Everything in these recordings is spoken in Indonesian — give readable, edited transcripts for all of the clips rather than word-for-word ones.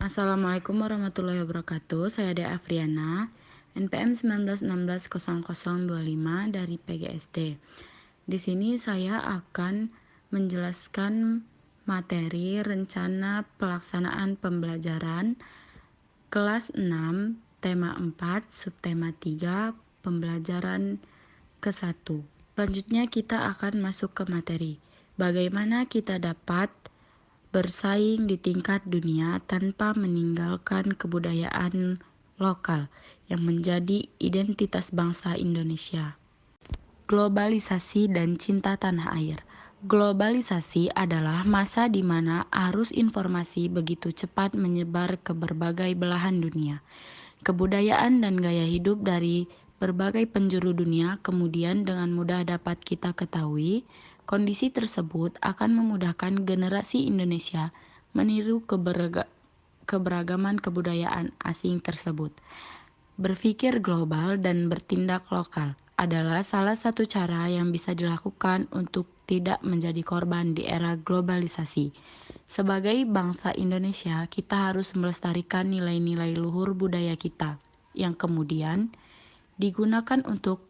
Assalamualaikum warahmatullahi wabarakatuh. Saya Dea Afriana, NPM 19160025 dari PGSD. Di sini saya akan menjelaskan materi rencana pelaksanaan pembelajaran kelas 6, tema 4, subtema 3, pembelajaran ke-1. Selanjutnya kita akan masuk ke materi. Bagaimana kita dapat bersaing di tingkat dunia tanpa meninggalkan kebudayaan lokal yang menjadi identitas bangsa Indonesia. Globalisasi dan cinta tanah air. Globalisasi adalah masa di mana arus informasi begitu cepat menyebar ke berbagai belahan dunia. Kebudayaan dan gaya hidup dari berbagai penjuru dunia kemudian dengan mudah dapat kita ketahui. Kondisi tersebut akan memudahkan generasi Indonesia meniru keberagaman kebudayaan asing tersebut. Berpikir global dan bertindak lokal adalah salah satu cara yang bisa dilakukan untuk tidak menjadi korban di era globalisasi. Sebagai bangsa Indonesia, kita harus melestarikan nilai-nilai luhur budaya kita yang kemudian digunakan untuk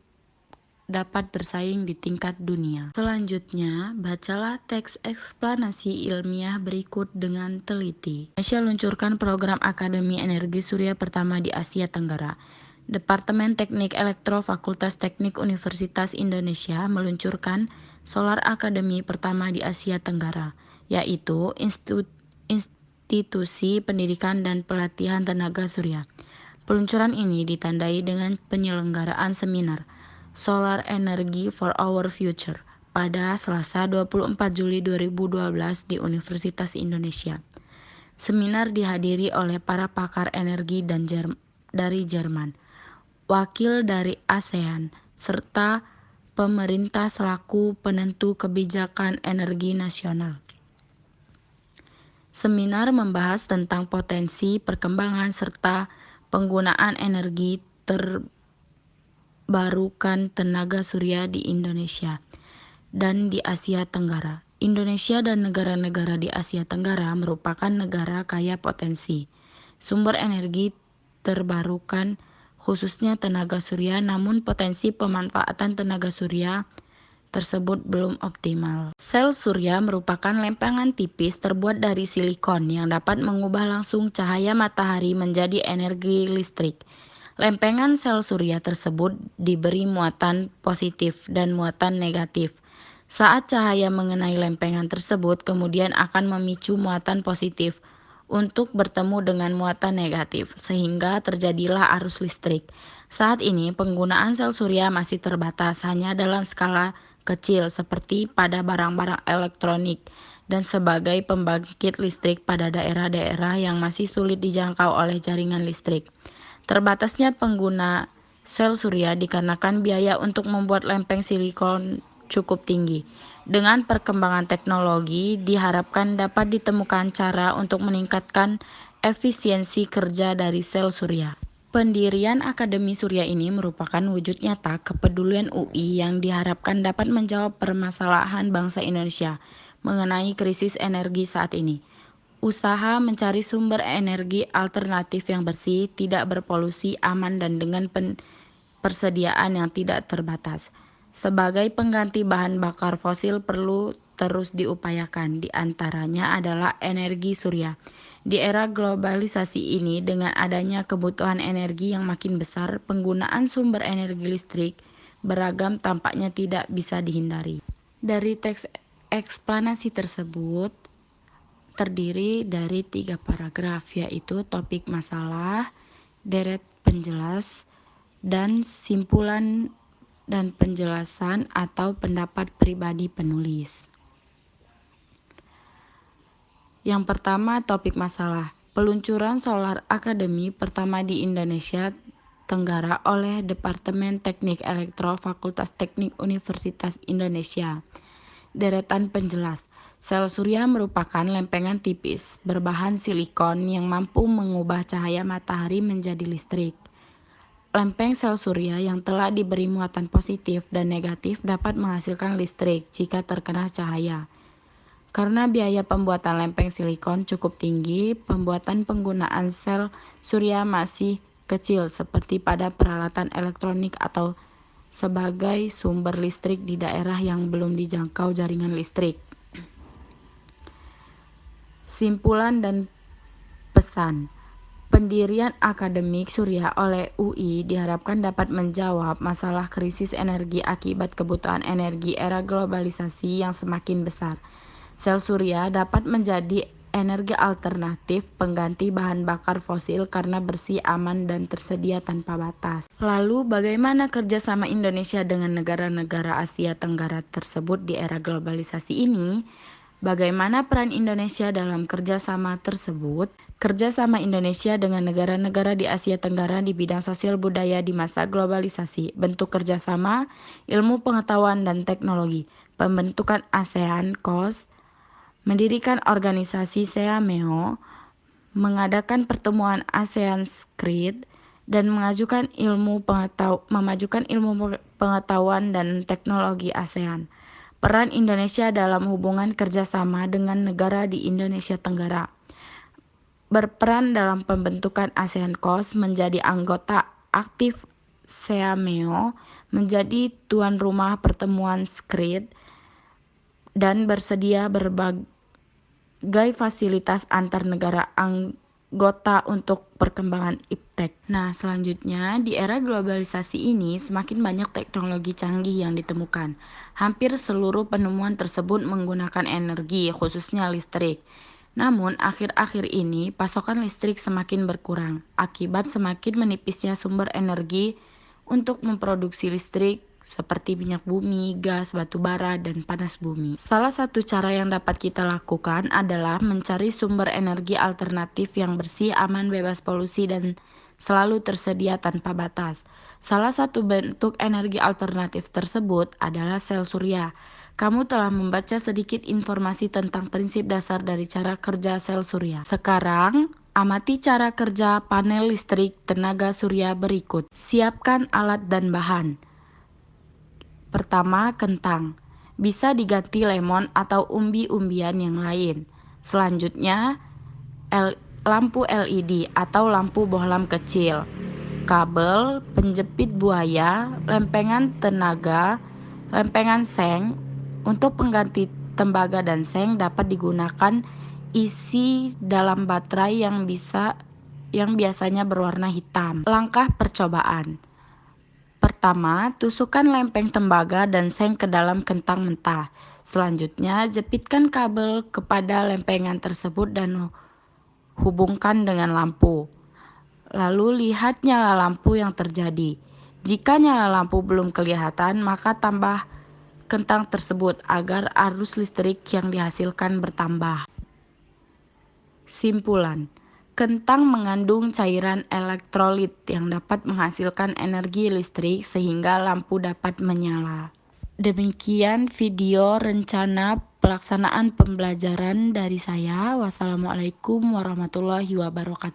dapat bersaing di tingkat dunia. Selanjutnya, bacalah teks eksplanasi ilmiah berikut dengan teliti. Indonesia luncurkan program Akademi Energi Surya pertama di Asia Tenggara. Departemen Teknik Elektro Fakultas Teknik Universitas Indonesia meluncurkan Solar Academy pertama di Asia Tenggara, yaitu Institusi Pendidikan dan Pelatihan Tenaga Surya. Peluncuran ini ditandai dengan penyelenggaraan seminar Solar Energy for Our Future pada Selasa 24 Juli 2012 di Universitas Indonesia. Seminar dihadiri oleh para pakar energi dari Jerman, wakil dari ASEAN, serta pemerintah selaku penentu kebijakan energi nasional. Seminar membahas tentang potensi perkembangan serta penggunaan energi terbarukan tenaga surya di Indonesia dan di Asia Tenggara. Indonesia dan negara-negara di Asia Tenggara merupakan negara kaya potensi sumber energi terbarukan khususnya tenaga surya, namun potensi pemanfaatan tenaga surya tersebut belum optimal. Sel surya merupakan lempengan tipis terbuat dari silikon yang dapat mengubah langsung cahaya matahari menjadi energi listrik. Lempengan sel surya tersebut diberi muatan positif dan muatan negatif. Saat cahaya mengenai lempengan tersebut, kemudian akan memicu muatan positif untuk bertemu dengan muatan negatif, sehingga terjadilah arus listrik. Saat ini, penggunaan sel surya masih terbatas hanya dalam skala kecil seperti pada barang-barang elektronik dan sebagai pembangkit listrik pada daerah-daerah yang masih sulit dijangkau oleh jaringan listrik. Terbatasnya pengguna sel surya dikarenakan biaya untuk membuat lempeng silikon cukup tinggi. Dengan perkembangan teknologi, diharapkan dapat ditemukan cara untuk meningkatkan efisiensi kerja dari sel surya. Pendirian Akademi Surya ini merupakan wujud nyata kepedulian UI yang diharapkan dapat menjawab permasalahan bangsa Indonesia mengenai krisis energi saat ini. Usaha mencari sumber energi alternatif yang bersih, tidak berpolusi, aman, dan dengan persediaan yang tidak terbatas. Sebagai pengganti bahan bakar fosil perlu terus diupayakan, di antaranya adalah energi surya. Di era globalisasi ini, dengan adanya kebutuhan energi yang makin besar, penggunaan sumber energi listrik beragam tampaknya tidak bisa dihindari. Dari teks eksplanasi tersebut terdiri dari 3 paragraf, yaitu topik masalah, deret penjelas, dan simpulan dan penjelasan atau pendapat pribadi penulis. Yang pertama, topik masalah. Peluncuran Solar Academy pertama di Indonesia Tenggara oleh Departemen Teknik Elektro Fakultas Teknik Universitas Indonesia. Deretan penjelas. Sel surya merupakan lempengan tipis berbahan silikon yang mampu mengubah cahaya matahari menjadi listrik. Lempeng sel surya yang telah diberi muatan positif dan negatif dapat menghasilkan listrik jika terkena cahaya. Karena biaya pembuatan lempeng silikon cukup tinggi, pembuatan penggunaan sel surya masih kecil seperti pada peralatan elektronik atau sebagai sumber listrik di daerah yang belum dijangkau jaringan listrik. Simpulan dan pesan. Pendirian Akademik Surya oleh UI diharapkan dapat menjawab masalah krisis energi akibat kebutuhan energi era globalisasi yang semakin besar. Sel surya dapat menjadi energi alternatif pengganti bahan bakar fosil karena bersih, aman, dan tersedia tanpa batas. Lalu, bagaimana kerjasama Indonesia dengan negara-negara Asia Tenggara tersebut di era globalisasi ini? Bagaimana peran Indonesia dalam kerjasama tersebut? Kerjasama Indonesia dengan negara-negara di Asia Tenggara di bidang sosial budaya di masa globalisasi. Bentuk kerjasama, ilmu pengetahuan dan teknologi. Pembentukan ASEAN COS, mendirikan organisasi SEAMEO, mengadakan pertemuan ASEAN SCREED, dan memajukan ilmu pengetahuan dan teknologi ASEAN. Peran Indonesia dalam hubungan kerjasama dengan negara di Indonesia Tenggara. Berperan dalam pembentukan ASEAN COS, menjadi anggota aktif SEAMEO, menjadi tuan rumah pertemuan SCREED, dan bersedia berbagai fasilitas antar negara anggota untuk perkembangan iptek. Nah, selanjutnya di era globalisasi ini semakin banyak teknologi canggih yang ditemukan. Hampir seluruh penemuan tersebut menggunakan energi, khususnya listrik. Namun, akhir-akhir ini pasokan listrik semakin berkurang akibat semakin menipisnya sumber energi untuk memproduksi listrik seperti minyak bumi, gas, batu bara, dan panas bumi. Salah satu cara yang dapat kita lakukan adalah mencari sumber energi alternatif yang bersih, aman, bebas polusi, dan selalu tersedia tanpa batas. Salah satu bentuk energi alternatif tersebut adalah sel surya. Kamu telah membaca sedikit informasi tentang prinsip dasar dari cara kerja sel surya. Sekarang, amati cara kerja panel listrik tenaga surya berikut. Siapkan alat dan bahan. Pertama, kentang. Bisa diganti lemon atau umbi-umbian yang lain. Selanjutnya, lampu LED atau lampu bohlam kecil. Kabel, penjepit buaya, lempengan tenaga, lempengan seng. Untuk pengganti tembaga dan seng dapat digunakan isi dalam baterai yang biasanya berwarna hitam. Langkah percobaan. Pertama, tusukkan lempeng tembaga dan seng ke dalam kentang mentah. Selanjutnya, jepitkan kabel kepada lempengan tersebut dan hubungkan dengan lampu. Lalu lihat nyala lampu yang terjadi. Jika nyala lampu belum kelihatan, maka tambah kentang tersebut agar arus listrik yang dihasilkan bertambah. Simpulan. Kentang mengandung cairan elektrolit yang dapat menghasilkan energi listrik sehingga lampu dapat menyala. Demikian video rencana pelaksanaan pembelajaran dari saya. Wassalamualaikum warahmatullahi wabarakatuh.